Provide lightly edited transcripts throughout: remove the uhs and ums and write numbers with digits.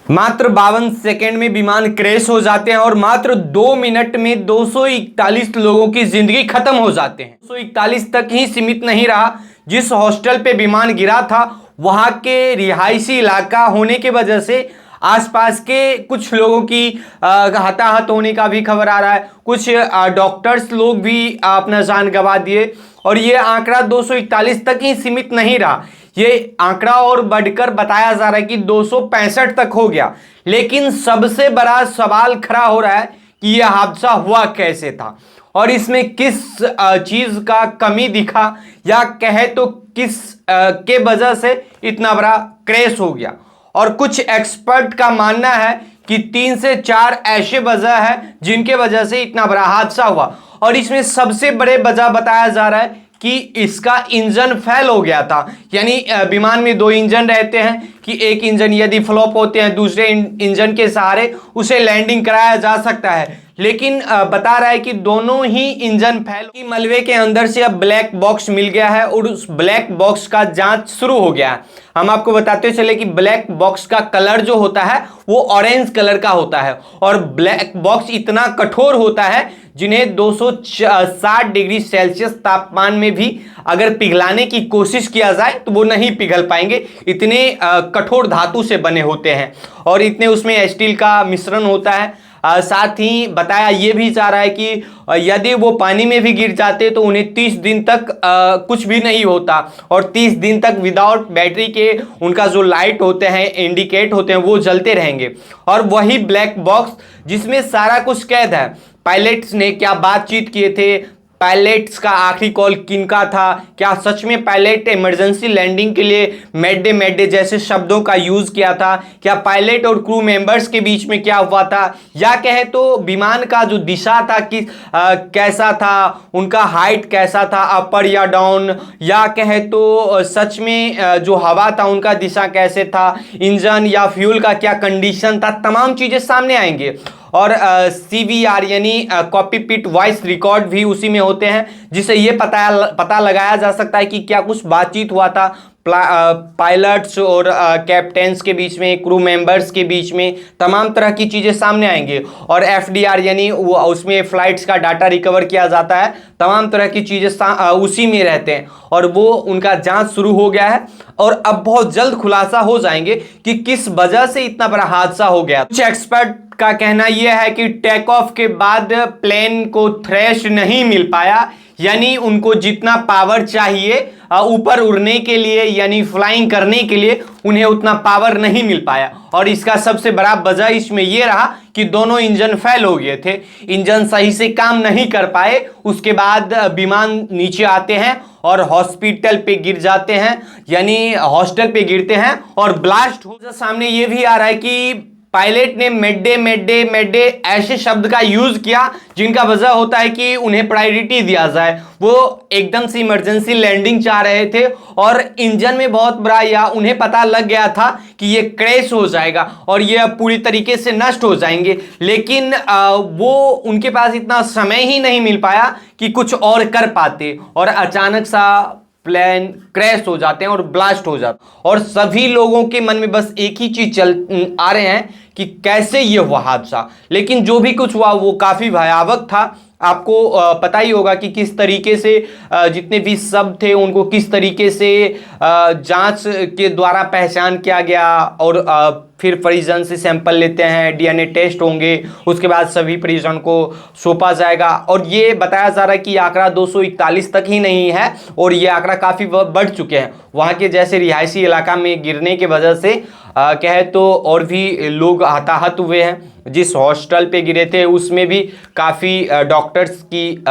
मात्र 52 सेकेंड में विमान क्रैश हो जाते हैं और मात्र 2 मिनट में 241 लोगों की जिंदगी खत्म हो जाते हैं। 241 तक ही सीमित नहीं रहा। जिस हॉस्टल पे विमान गिरा था वहां के रिहायशी इलाका होने की वजह से आसपास के कुछ लोगों की हताहत होने का भी खबर आ रहा है। कुछ डॉक्टर्स लोग भी अपना जान गंवा दिए और ये आंकड़ा 241 तक ही सीमित नहीं रहा। ये आंकड़ा और बढ़कर बताया जा रहा है कि 265 तक हो गया। लेकिन सबसे बड़ा सवाल खड़ा हो रहा है कि यह हादसा हुआ कैसे था और इसमें किस चीज का कमी दिखा या कहे तो किस के वजह से इतना बड़ा क्रैश हो गया। और कुछ एक्सपर्ट का मानना है कि 3 से 4 ऐसे वजह है जिनके वजह से इतना बड़ा हादसा हुआ। और इसमें सबसे बड़े वजह बताया जा रहा है कि इसका इंजन फेल हो गया था। यानी विमान में 2 इंजन रहते हैं कि एक इंजन यदि फ्लॉप होते हैं दूसरे इंजन के सहारे उसे लैंडिंग कराया जा सकता है। लेकिन बता रहा है कि दोनों ही इंजन फेल की मलबे के अंदर से अब ब्लैक बॉक्स मिल गया है और उस ब्लैक बॉक्स का जांच शुरू हो गया है। हम आपको बताते चले कि ब्लैक बॉक्स का कलर जो होता है वो ऑरेंज कलर का होता है और ब्लैक बॉक्स इतना कठोर होता है जिन्हें 260 डिग्री सेल्सियस तापमान में भी अगर पिघलाने की कोशिश किया जाए तो वो नहीं पिघल पाएंगे। इतने कठोर धातु से बने होते हैं और इतने उसमें स्टील का मिश्रण होता है। साथ ही बताया ये भी जा रहा है कि यदि वो पानी में भी गिर जाते तो उन्हें 30 दिन तक कुछ भी नहीं होता और 30 दिन तक विदाउट बैटरी के उनका जो लाइट होते हैं इंडिकेट होते हैं वो जलते रहेंगे। और वही ब्लैक बॉक्स जिसमें सारा कुछ कैद है। पायलट्स ने क्या बातचीत किए थे, पायलट्स का आखिरी कॉल किनका था, क्या सच में पायलट इमरजेंसी लैंडिंग के लिए मैडे मैडे जैसे शब्दों का यूज किया था, क्या पायलट और क्रू मेंबर्स के बीच में क्या हुआ था, या कहे तो विमान का जो दिशा था कि कैसा था, उनका हाइट कैसा था अपर या डाउन, या कहे तो सच में जो हवा था उनका दिशा कैसे था, इंजन या फ्यूल का क्या कंडीशन था, तमाम चीजें सामने आएंगे। और CVR यानी कॉकपिट वॉइस रिकॉर्ड भी उसी में होते हैं जिससे ये पता लगाया जा सकता है कि क्या कुछ बातचीत हुआ था पायलट्स और कैप्टन्स के बीच में, क्रू मेंबर्स के बीच में, तमाम तरह की चीज़ें सामने आएंगे। और FDR यानी उसमें फ्लाइट्स का डाटा रिकवर किया जाता है, तमाम तरह की चीज़ें उसी में रहते हैं और वो उनका जांच शुरू हो गया है और अब बहुत जल्द खुलासा हो जाएंगे कि किस वजह से इतना बड़ा हादसा हो गया। कुछ एक्सपर्ट का कहना यह है कि टेक ऑफ के बाद प्लेन को थ्रेश नहीं मिल पाया, यानी उनको जितना पावर चाहिए ऊपर उड़ने के लिए यानी फ्लाइंग करने के लिए उन्हें उतना पावर नहीं मिल पाया। और इसका सबसे बड़ा वजह इसमें यह रहा कि दोनों इंजन फेल हो गए थे, इंजन सही से काम नहीं कर पाए। उसके बाद विमान नीचे आते हैं और हॉस्पिटल पे गिर जाते हैं, यानी हॉस्टल पे गिरते हैं और ब्लास्ट हो। सामने ये भी आ रहा है कि पायलट ने मैडे मैडे मैडे ऐसे शब्द का यूज किया जिनका वजह होता है कि उन्हें प्रायोरिटी दिया जाए। वो एकदम से इमरजेंसी लैंडिंग चाह रहे थे और इंजन में बहुत बड़ा या उन्हें पता लग गया था कि ये क्रैश हो जाएगा और ये पूरी तरीके से नष्ट हो जाएंगे। लेकिन वो उनके पास इतना समय ही नहीं मिल पाया कि कुछ और कर पाते और अचानक सा प्लेन क्रैश हो जाते हैं और ब्लास्ट हो जाते हैं। और सभी लोगों के मन में बस एक ही चीज चल आ रहे हैं कि कैसे ये हुआ हादसा। लेकिन जो भी कुछ हुआ वो काफी भयावह था। आपको पता ही होगा कि किस तरीके से जितने भी शव थे उनको किस तरीके से जांच के द्वारा पहचान किया गया और फिर परिजन से सैंपल लेते हैं, DNA टेस्ट होंगे, उसके बाद सभी परिजन को सौंपा जाएगा। और ये बताया जा रहा है कि आंकड़ा 241 तक ही नहीं है और ये आंकड़ा काफ़ी बढ़ चुके हैं। वहाँ के जैसे रिहायशी इलाका में गिरने की वजह से कहे तो और भी लोग हताहत हुए हैं। जिस हॉस्टल पे गिरे थे उसमें भी काफ़ी डॉक्टर्स की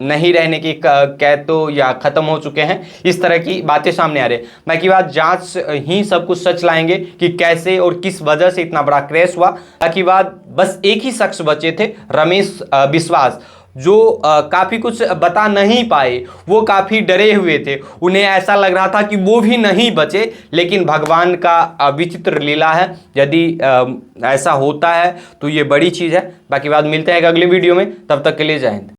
नहीं रहने की कह तो या ख़त्म हो चुके हैं। इस तरह की बातें सामने आ रही है। बाकी बात जांच ही सब कुछ सच लाएंगे कि कैसे और किस वजह से इतना बड़ा क्रैश हुआ। बाकी बात बस एक ही शख्स बचे थे, रमेश विश्वास, जो काफ़ी कुछ बता नहीं पाए। वो काफ़ी डरे हुए थे, उन्हें ऐसा लग रहा था कि वो भी नहीं बचे। लेकिन भगवान का विचित्र लीला है, यदि ऐसा होता है तो ये बड़ी चीज़ है। बाकी बात मिलते हैं एक अगले वीडियो में, तब तक के लिए जय हिंद।